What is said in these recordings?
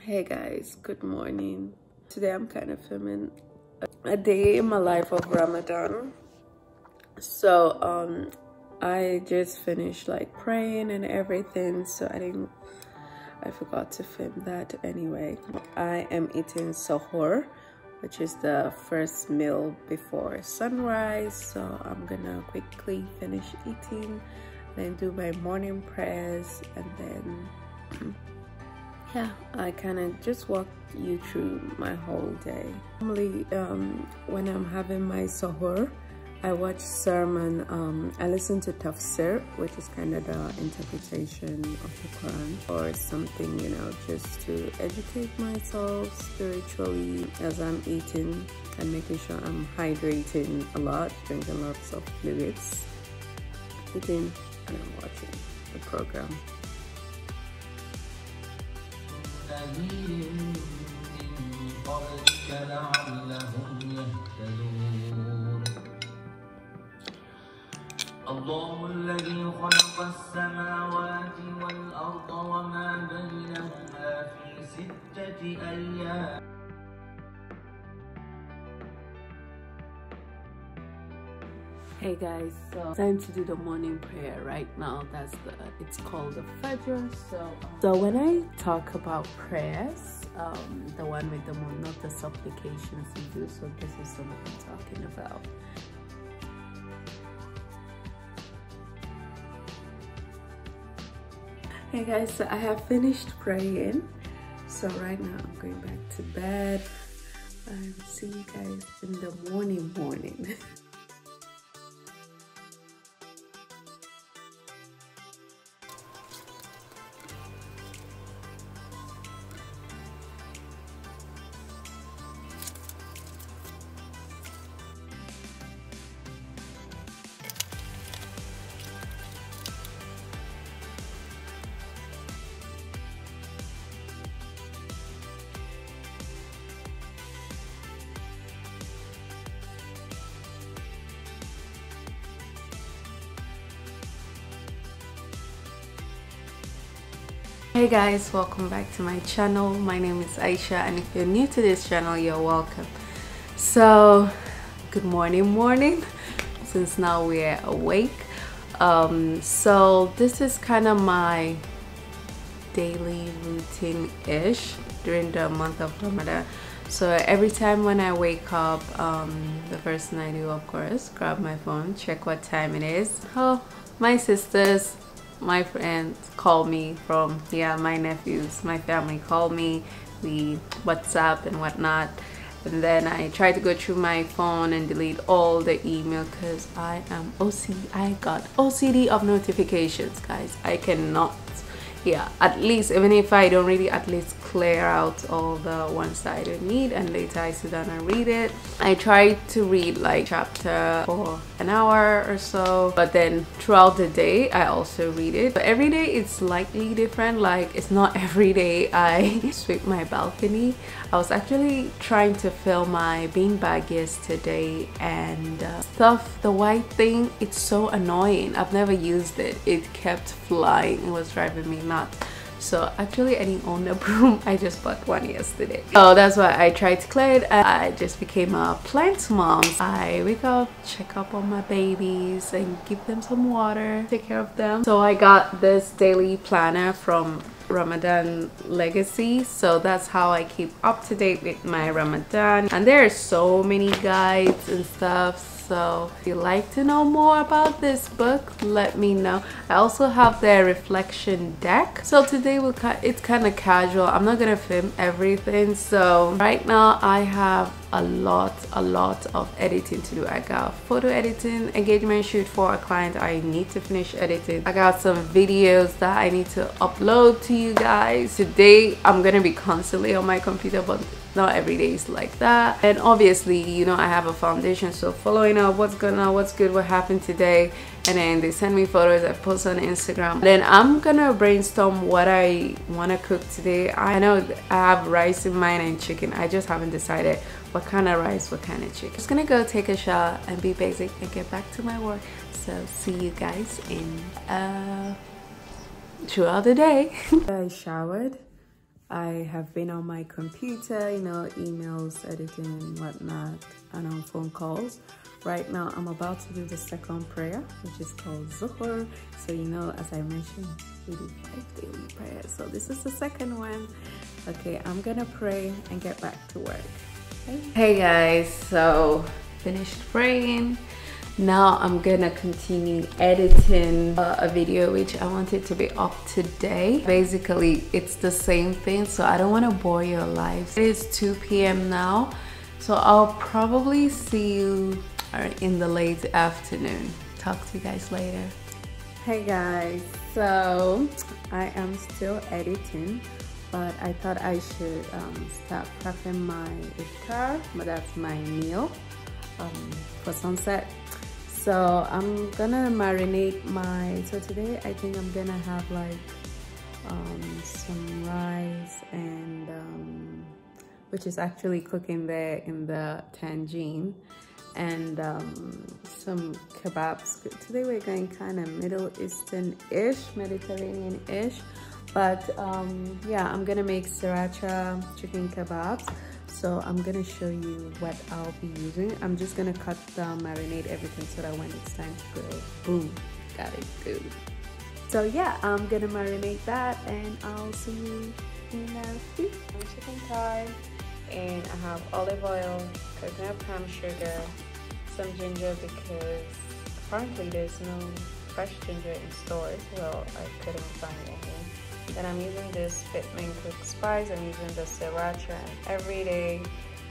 Hey guys, good morning. Today I'm kind of filming a day in my life of Ramadan. So I just finished like praying and everything, so I forgot to film that anyway. I am eating sahur, which is the first meal before sunrise, so I'm gonna quickly finish eating, then do my morning prayers, and then yeah, I kind of just walk you through my whole day. Normally when I'm having my sahur, I watch sermon. I listen to tafsir, which is kind of the interpretation of the Quran or something, you know, just to educate myself spiritually as I'm eating and making sure I'm hydrating a lot, drinking lots of fluids, eating and I'm watching the program. الله الذي خلق السماوات والأرض وما بينهما في 6 أيام. Hey guys, so time to do the morning prayer right now. It's called the Fajr. So when I talk about prayers, the one with the moon, not the supplications you do, so this is what I'm talking about. Hey guys, so I have finished praying, so right now I'm going back to bed and see you guys in the morning. Hey guys, welcome back to my channel. My name is Aisha, and if you're new to this channel, you're welcome. So good morning since now we're awake. So this is kind of my daily routine-ish during the month of Ramadan. So every time when I wake up, the first thing I do, of course, grab my phone, check what time it is. Oh, my sisters, my friends call me from, my nephews, my family call me, we WhatsApp and whatnot, and then I try to go through my phone and delete all the email because I got OCD of notifications, guys. I cannot, at least, even if I don't read it, at least clear out all the ones that I don't need, and later I sit down and read it. I try to read like chapter for an hour or so, but then throughout the day I also read it. But every day it's slightly different. Like, it's not every day I sweep my balcony. I was actually trying to fill my beanbag yesterday, and stuff, the white thing, it's so annoying. I've never used it. It kept flying. It was driving me nuts. So actually I didn't own a broom. I just bought one yesterday. So that's why I tried to clear it, and I just became a plant mom. I wake up, check up on my babies and give them some water, take care of them. So I got this daily planner from Ramadan Legacy, so that's how I keep up to date with my Ramadan, and there are so many guides and stuff. So if you'd like to know more about this book, let me know. I also have the reflection deck. So today it's kind of casual. I'm not gonna film everything. So right now I have a lot of editing to do. I got photo editing, engagement shoot for a client I need to finish editing. I got some videos that I need to upload to you guys. Today I'm gonna be constantly on my computer, but not every day is like that. And obviously, you know, I have a foundation, so following up what's going on, what's good, what happened today, and then they send me photos I post on Instagram. Then I'm gonna brainstorm what I want to cook today. I know I have rice in mind and chicken. I just haven't decided what kind of rice, what kind of chicken. Just gonna go take a shower and be basic and get back to my work. So see you guys in throughout the day. I showered I have been on my computer, you know, emails, editing, whatnot, and on phone calls. Right now, I'm about to do the second prayer, which is called Zuhur. So, you know, as I mentioned, we do 5 daily prayers. So this is the second one. Okay, I'm gonna pray and get back to work. Okay? Hey guys, so finished praying. Now I'm gonna continue editing a video which I wanted to be up today. Basically, it's the same thing, so I don't want to bore your lives. It is 2 p.m. now, so I'll probably see you in the late afternoon. Talk to you guys later. Hey guys, so I am still editing, but I thought I should start prepping my iftar, but that's my meal for sunset. So I'm gonna marinate so today I think I'm gonna have like some rice and which is actually cooking there in the tangine, and some kebabs. Today we're going kind of Middle Eastern-ish, Mediterranean-ish, but yeah, I'm gonna make Sriracha chicken kebabs. So I'm gonna show you what I'll be using. I'm just gonna cut down, marinate everything so that when it's time to grill, boom, got it good. So yeah, I'm gonna marinate that and I'll see you in a few. Chicken thigh, and I have olive oil, coconut palm sugar, some ginger because apparently there's no fresh ginger in stores. Well, I couldn't find any. Then I'm using this Fitment cooked spice. I'm using the Sriracha, and every day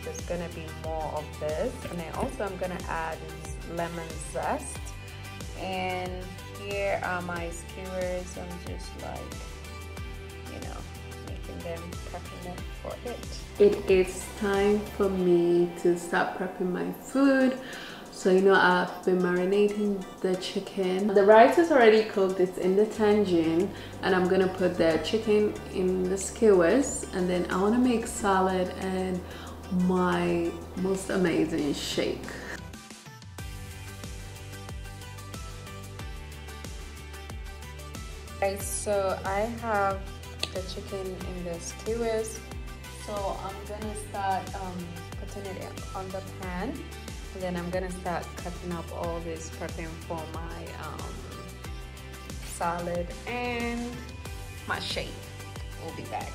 there's gonna be more of this. And then also I'm gonna add lemon zest. And here are my skewers. I'm just like, you know, making them, prepping them for it. It is time for me to start prepping my food. So, you know, I've been marinating the chicken. The rice is already cooked, it's in the tangine, and I'm gonna put the chicken in the skewers, and then I wanna make salad and my most amazing shake. Okay, so I have the chicken in the skewers. So I'm gonna start putting it on the pan. And then I'm gonna start cutting up all this, prepping for my salad and my shake. We'll be back.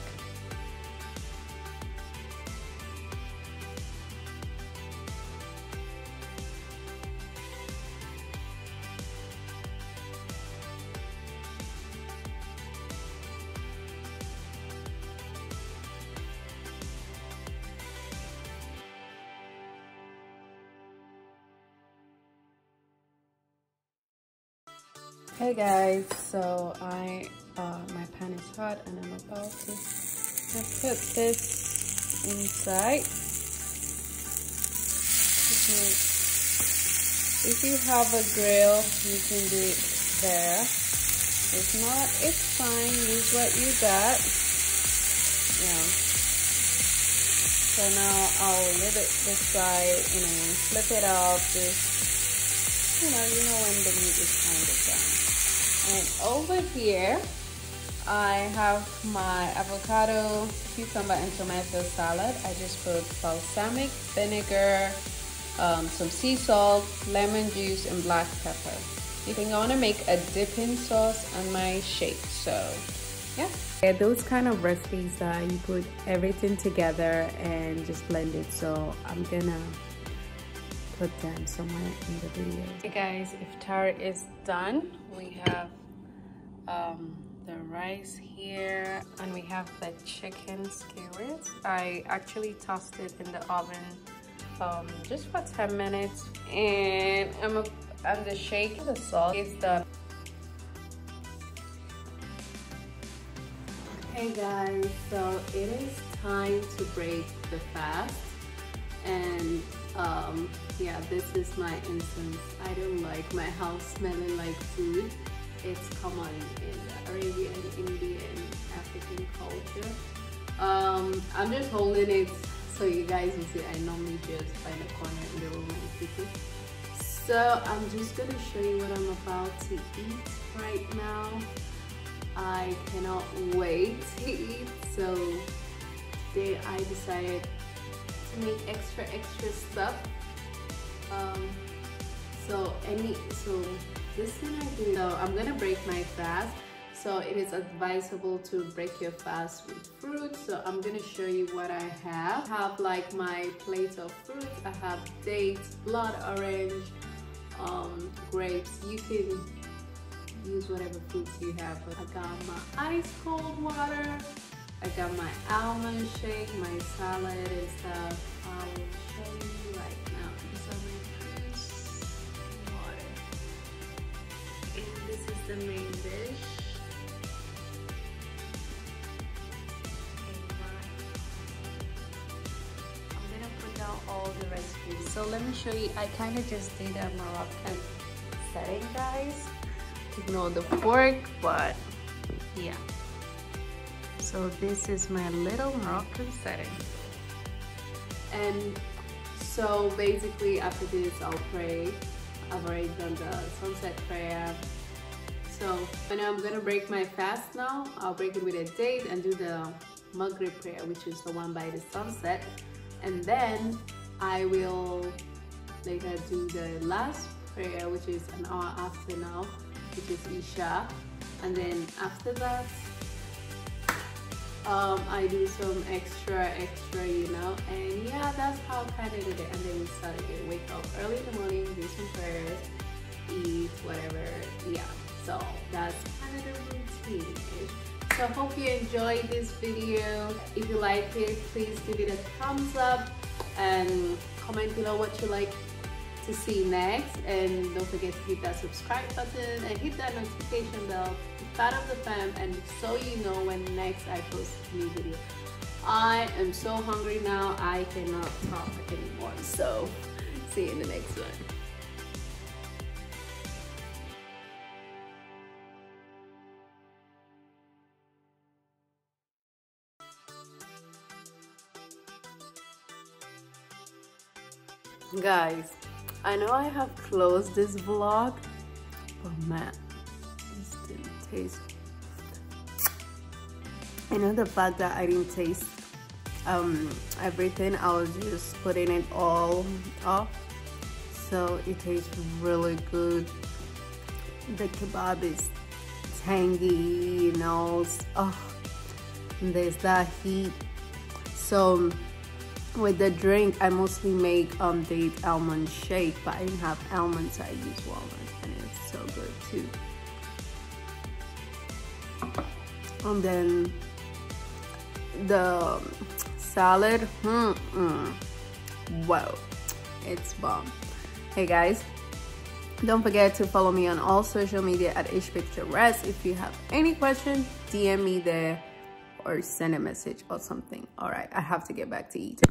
Hey guys, so my pan is hot and I'm about to put this inside. If you have a grill, you can do it there. If not, it's fine. Use what you got. Yeah. So now I'll leave it this side, you know, flip it up. Just, you know when the meat is kind of done. And over here, I have my avocado, cucumber, and tomato salad. I just put balsamic vinegar, some sea salt, lemon juice, and black pepper. You think I want to make a dipping sauce on my shake, so yeah. Those kind of recipes that you put everything together and just blend it. So I'm gonna put them somewhere in the video. Hey guys, iftar is done. We have the rice here, and we have the chicken skewers. I actually tossed it in the oven just for 10 minutes, and the shake, the salt is done. Hey guys, so it is time to break the fast, and yeah, this is my incense. I don't like my house smelling like food. It's common in the Arabian, Indian, African culture. I'm just holding it so you guys will see. I normally just find a corner in the room and keep it. So I'm just gonna show you what I'm about to eat right now. I cannot wait to eat. So today I decided to make extra stuff. So this thing I do. So I'm gonna break my fast. So it is advisable to break your fast with fruit. So I'm gonna show you what I have. I have like my plate of fruits. I have dates, blood orange, grapes. You can use whatever fruits you have. But I got my ice cold water. I got my almond shake, my salad and stuff. I will show you right now. These are my fruits, water. And this is the main dish. All the recipes. So let me show you. I kind of just did a Moroccan setting, guys. Ignore the fork, but yeah. So this is my little Moroccan setting. And so basically after this I'll pray. I've already done the sunset prayer. So when I'm gonna break my fast now, I'll break it with a date and do the Maghrib prayer, which is the one by the sunset. And then I will later do the last prayer, which is an hour after now, which is Isha. And then after that, I do some extra, you know. And yeah, that's how I kind of did it. And then we start again. Wake up early in the morning, do some prayers, eat, whatever. Yeah, so that's kind of the routine-ish. So I hope you enjoyed this video. If you like it, please give it a thumbs up and comment below what you like to see next. And don't forget to hit that subscribe button and hit that notification bell, be part of the fam, and so you know when next I post a new video. I am so hungry now, I cannot talk anymore. So see you in the next one. Guys, I know I have closed this vlog, but man, this didn't taste. I know the fact that I didn't taste everything, I was just putting it all off, so it tastes really good. The kebab is tangy, you know. Oh, there's that heat. So with the drink, I mostly make date almond shake, but I didn't have almonds, so I use walnut, and it's so good too. And then the salad, wow, it's bomb. Hey guys, don't forget to follow me on all social media at Picturesque. If you have any questions, DM me there or send a message or something. All right, I have to get back to eating.